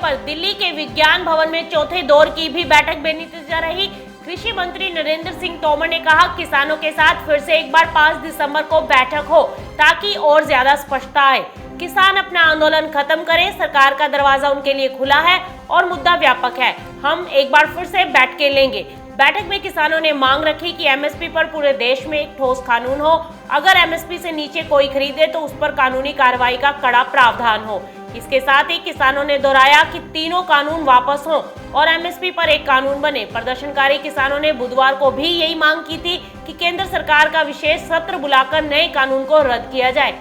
पर दिल्ली के विज्ञान भवन में चौथे दौर की भी बैठक बेनतीजा रही। कृषि मंत्री नरेंद्र सिंह तोमर ने कहा, किसानों के साथ फिर से एक बार 5 दिसंबर को बैठक हो ताकि और ज्यादा स्पष्टता आए। किसान अपना आंदोलन खत्म करें, सरकार का दरवाजा उनके लिए खुला है और मुद्दा व्यापक है। हम एक बार फिर से बैठ के लेंगे। बैठक में किसानों ने मांग रखी कि एमएसपी पर पूरे देश में एक ठोस कानून हो। अगर एमएसपी से नीचे कोई खरीदे तो उस पर कानूनी कार्रवाई का कड़ा प्रावधान हो। इसके साथ ही किसानों ने दोहराया कि तीनों कानून वापस हों और एमएसपी पर एक कानून बने। प्रदर्शनकारी किसानों ने बुधवार को भी यही मांग की थी कि केंद्र सरकार का विशेष सत्र बुलाकर नए कानून को रद्द किया जाए।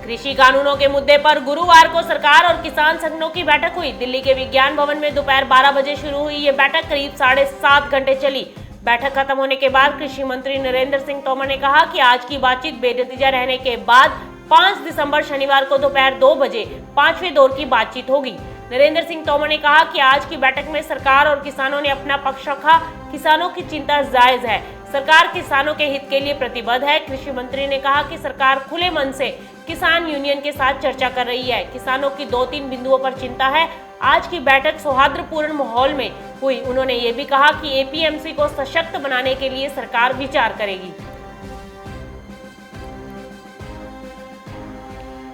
कृषि कानूनों के मुद्दे पर गुरुवार को सरकार और किसान संगठनों की बैठक हुई। दिल्ली के विज्ञान भवन में दोपहर 12 बजे शुरू हुई ये बैठक करीब 7.5 घंटे चली। बैठक खत्म होने के बाद कृषि मंत्री नरेंद्र सिंह तोमर ने कहा कि आज की बातचीत बेनतीजा रहने के बाद 5 दिसंबर शनिवार को दोपहर 2 बजे 5वें दौर की बातचीत होगी। नरेंद्र सिंह तोमर ने कहा कि आज की बैठक में सरकार और किसानों ने अपना पक्ष रखा। किसानों की चिंता जायज है, सरकार किसानों के हित के लिए प्रतिबद्ध है। कृषि मंत्री ने कहा कि सरकार खुले मन से किसान यूनियन के साथ चर्चा कर रही है। किसानों की 2-3 बिंदुओं पर चिंता है। आज की बैठक सौहार्दपूर्ण माहौल में हुई। उन्होंने ये भी कहा कि एपीएमसी को सशक्त बनाने के लिए सरकार विचार करेगी।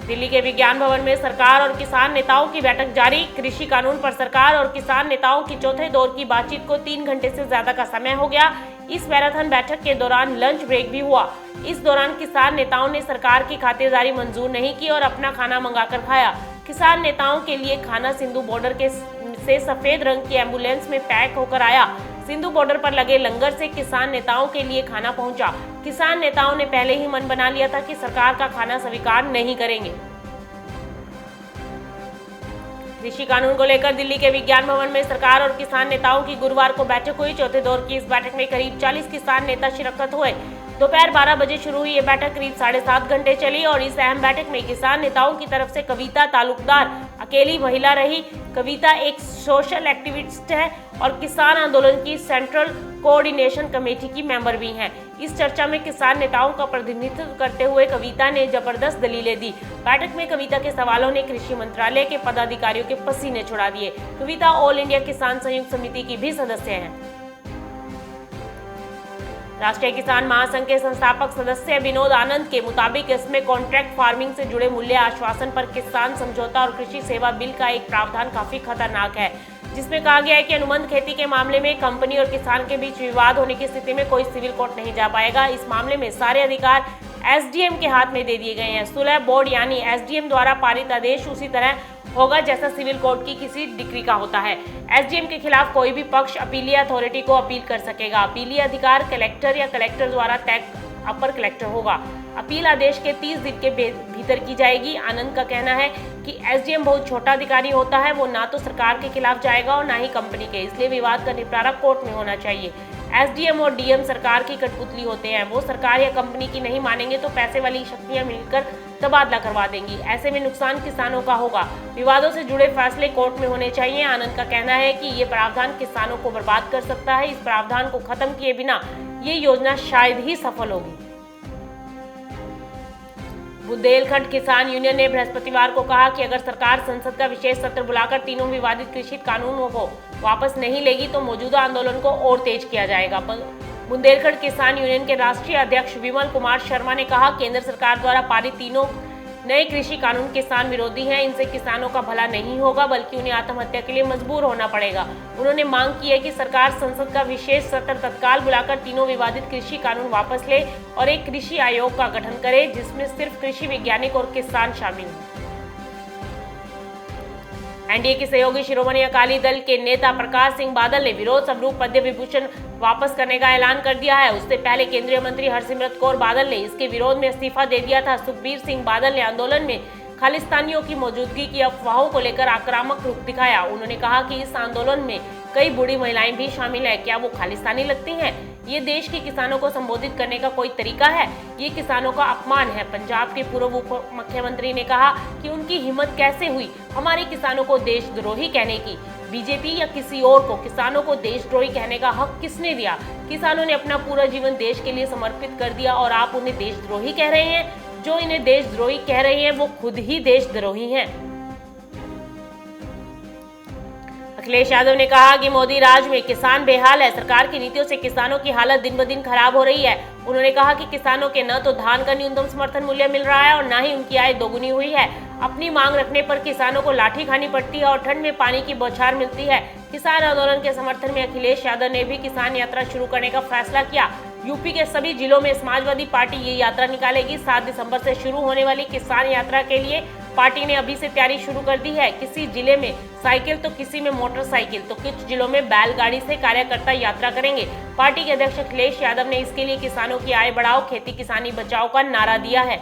दिल्ली के विज्ञान भवन में सरकार और किसान नेताओं की बैठक जारी। कृषि कानून पर सरकार और किसान नेताओं की चौथे दौर की बातचीत को 3 घंटे से ज्यादा का समय हो गया। इस मैराथन बैठक के दौरान लंच ब्रेक भी हुआ। इस दौरान किसान नेताओं ने सरकार की खातिरदारी मंजूर नहीं की और अपना खाना मंगाकर खाया। किसान नेताओं के लिए खाना सिंधु बॉर्डर से सफेद रंग की एम्बुलेंस में पैक होकर आया। सिंधु बॉर्डर पर लगे लंगर से किसान नेताओं के लिए खाना पहुंचा। किसान नेताओं ने पहले ही मन बना लिया था कि सरकार का खाना स्वीकार नहीं करेंगे। कृषि कानून को लेकर दिल्ली के विज्ञान भवन में सरकार और किसान नेताओं की गुरुवार को बैठक हुई। चौथे दौर की इस बैठक में करीब 40 किसान नेता शिरकत हुए। दोपहर 12 बजे शुरू हुई ये बैठक करीब 7.5 घंटे चली और इस अहम बैठक में किसान नेताओं की तरफ से कविता तालुकदार अकेली महिला रही। कविता एक सोशल एक्टिविस्ट है और किसान आंदोलन की सेंट्रल कोऑर्डिनेशन कमेटी की मेंबर भी हैं। इस चर्चा में किसान नेताओं का प्रतिनिधित्व करते हुए कविता ने जबरदस्त दलीलें दी। बैठक में कविता के सवालों ने कृषि मंत्रालय के पदाधिकारियों के पसीने छुड़ा दिए। कविता ऑल इंडिया किसान संयुक्त समिति की भी सदस्य हैं। राष्ट्रीय किसान महासंघ के संस्थापक सदस्य विनोद आनंद के मुताबिक इसमें कॉन्ट्रैक्ट फार्मिंग से जुड़े मूल्य आश्वासन पर किसान समझौता और कृषि सेवा बिल का एक प्रावधान काफी खतरनाक है, जिसमें कहा गया है कि अनुबंध खेती के मामले में कंपनी और किसान के बीच विवाद होने की स्थिति में कोई सिविल कोर्ट नहीं जा पाएगा। इस मामले में सारे अधिकार एसडीएम के हाथ में दे दिए गए हैं। सुलह बोर्ड यानी एसडीएम द्वारा पारित आदेश उसी तरह होगा जैसा सिविल कोर्ट की किसी डिक्री का होता है। एसडीएम के खिलाफ कोई भी पक्ष अपीलीय अथॉरिटी को अपील कर सकेगा। अपीलीय अधिकार कलेक्टर या कलेक्टर द्वारा तय अपर कलेक्टर होगा। अपील आदेश के 30 दिन के भीतर की जाएगी। आनंद का कहना है कि एसडीएम बहुत छोटा अधिकारी होता है, वो ना तो सरकार के खिलाफ जाएगा और ना ही कंपनी के, इसलिए विवाद का निपटारा कोर्ट में होना चाहिए। एसडीएम और डीएम सरकार की कठपुतली होते हैं, वो सरकार या कंपनी की नहीं मानेंगे तो पैसे वाली शक्तियां मिलकर तबादला करवा देंगी। ऐसे में नुकसान किसानों का होगा। विवादों से जुड़े फैसले कोर्ट में होने चाहिए। आनंद का कहना है कि ये प्रावधान किसानों को बर्बाद कर सकता है। इस प्रावधान को खत्म किए बिना ये योजना शायद ही सफल होगी। बुंदेलखंड किसान यूनियन ने बृहस्पतिवार को कहा कि अगर सरकार संसद का विशेष सत्र बुलाकर तीनों विवादित कृषि कानूनों को वापस नहीं लेगी तो मौजूदा आंदोलन को और तेज किया जाएगा। बुंदेलखंड किसान यूनियन के राष्ट्रीय अध्यक्ष विमल कुमार शर्मा ने कहा, केंद्र सरकार द्वारा पारित तीनों नए कृषि कानून किसान विरोधी हैं। इनसे किसानों का भला नहीं होगा बल्कि उन्हें आत्महत्या के लिए मजबूर होना पड़ेगा। उन्होंने मांग की है कि सरकार संसद का विशेष सत्र तत्काल बुलाकर तीनों विवादित कृषि कानून वापस ले और एक कृषि आयोग का गठन करे जिसमें सिर्फ कृषि वैज्ञानिक और किसान शामिल हों। एनडीए की सहयोगी शिरोमणि अकाली दल के नेता प्रकाश सिंह बादल ने विरोध स्वरूप पद्म विभूषण वापस करने का ऐलान कर दिया है। उससे पहले केंद्रीय मंत्री हरसिमरत कौर बादल ने इसके विरोध में इस्तीफा दे दिया था। सुखबीर सिंह बादल ने आंदोलन में खालिस्तानियों की मौजूदगी की अफवाहों को लेकर आक्रामक रुख दिखाया। उन्होंने कहा कि इस आंदोलन में कई बूढ़ी महिलाएं भी शामिल है। क्या वो खालिस्तानी लगती हैं? ये देश के किसानों को संबोधित करने का कोई तरीका है? ये किसानों का अपमान है। पंजाब के पूर्व उप मुख्यमंत्री ने कहा कि उनकी हिम्मत कैसे हुई हमारे किसानों को देशद्रोही कहने की। बीजेपी या किसी और को किसानों को देशद्रोही कहने का हक किसने दिया? किसानों ने अपना पूरा जीवन देश के लिए समर्पित कर दिया और आप उन्हें देशद्रोही कह रहे हैं। जो इन्हें देशद्रोही कह रहे हैं वो खुद ही देशद्रोही हैं। अखिलेश यादव ने कहा कि मोदी राज में किसान बेहाल है। सरकार की नीतियों से किसानों की हालत दिन ब दिन खराब हो रही है। उन्होंने कहा कि किसानों के न तो धान का न्यूनतम समर्थन मूल्य मिल रहा है और न ही उनकी आय दोगुनी हुई है। अपनी मांग रखने पर किसानों को लाठी खानी पड़ती है और ठंड में पानी की बौछार मिलती है। किसान आंदोलन के समर्थन में अखिलेश यादव ने भी किसान यात्रा शुरू करने का फैसला किया। यूपी के सभी जिलों में समाजवादी पार्टी ये यात्रा निकालेगी। 7 दिसंबर से शुरू होने वाली किसान यात्रा के लिए पार्टी ने अभी से तैयारी शुरू कर दी है। किसी जिले में साइकिल तो किसी में मोटरसाइकिल तो कुछ जिलों में बैलगाड़ी से कार्यकर्ता यात्रा करेंगे। पार्टी के अध्यक्ष अखिलेश यादव ने इसके लिए किसानों की आय बढ़ाओ, खेती किसानी बचाओ का नारा दिया है।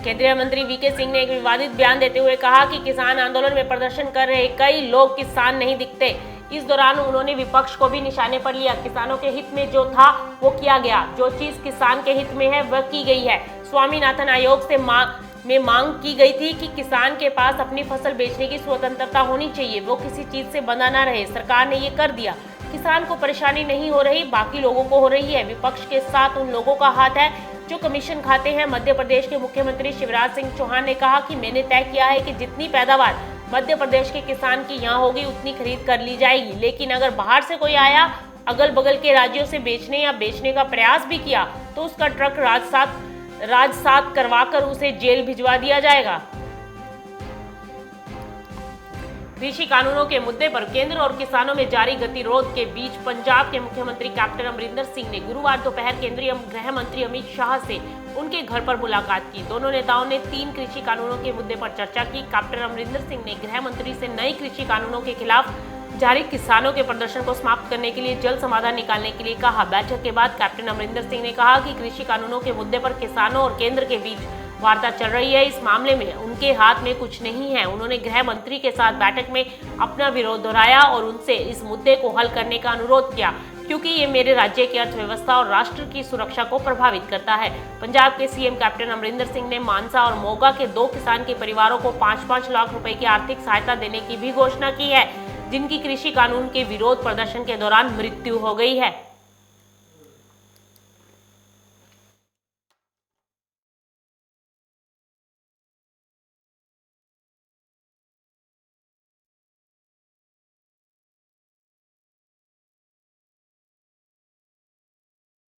केंद्रीय मंत्री वीके सिंह ने एक विवादित बयान देते हुए कहा कि किसान आंदोलन में प्रदर्शन कर रहे कई लोग किसान नहीं दिखते। इस दौरान उन्होंने विपक्ष को भी निशाने पर लिया। किसानों के हित में जो था वो किया गया, जो चीज किसान के हित में है वह की गई है। स्वामीनाथन आयोग से मांग की गई थी कि किसान के पास अपनी फसल बेचने की स्वतंत्रता होनी चाहिए, वो किसी चीज से बंधा ना रहे। सरकार ने ये कर दिया। किसान को परेशानी नहीं हो रही, बाकी लोगों को हो रही है। विपक्ष के साथ उन लोगों का हाथ है जो कमीशन खाते हैं। मध्य प्रदेश के मुख्यमंत्री शिवराज सिंह चौहान ने कहा कि मैंने तय किया है कि जितनी पैदावार मध्य प्रदेश के किसान की यहाँ होगी उतनी खरीद कर ली जाएगी। लेकिन अगर बाहर से कोई आया, अगल बगल के राज्यों से बेचने या बेचने का प्रयास भी किया तो उसका ट्रक राजसात करवाकर उसे जेल भिजवा दिया जाएगा। कृषि कानूनों के मुद्दे पर केंद्र और किसानों में जारी गतिरोध के बीच पंजाब के मुख्यमंत्री कैप्टन अमरिंदर सिंह ने गुरुवार दोपहर केंद्रीय गृह मंत्री अमित शाह से उनके घर पर मुलाकात की। दोनों नेताओं ने 3 कृषि कानूनों के मुद्दे पर चर्चा की। कैप्टन अमरिंदर सिंह ने गृह मंत्री से नए कृषि कानूनों के खिलाफ जारी किसानों के प्रदर्शन को समाप्त करने के लिए जल्द समाधान निकालने के लिए कहा। बैठक के बाद कैप्टन अमरिंदर सिंह ने कहा कि कृषि कानूनों के मुद्दे पर किसानों और केंद्र के बीच वार्ता चल रही है। इस मामले में उनके हाथ में कुछ नहीं है। उन्होंने गृह मंत्री के साथ बैठक में अपना विरोध दोहराया और उनसे इस मुद्दे को हल करने का अनुरोध किया, क्योंकि ये मेरे राज्य की अर्थव्यवस्था और राष्ट्र की सुरक्षा को प्रभावित करता है। पंजाब के सीएम कैप्टन अमरिंदर सिंह ने मानसा और मोगा के 2 किसान के परिवारों को 5-5 लाख रुपए की आर्थिक सहायता देने की भी घोषणा की है, जिनकी कृषि कानून के विरोध प्रदर्शन के दौरान मृत्यु हो गई है।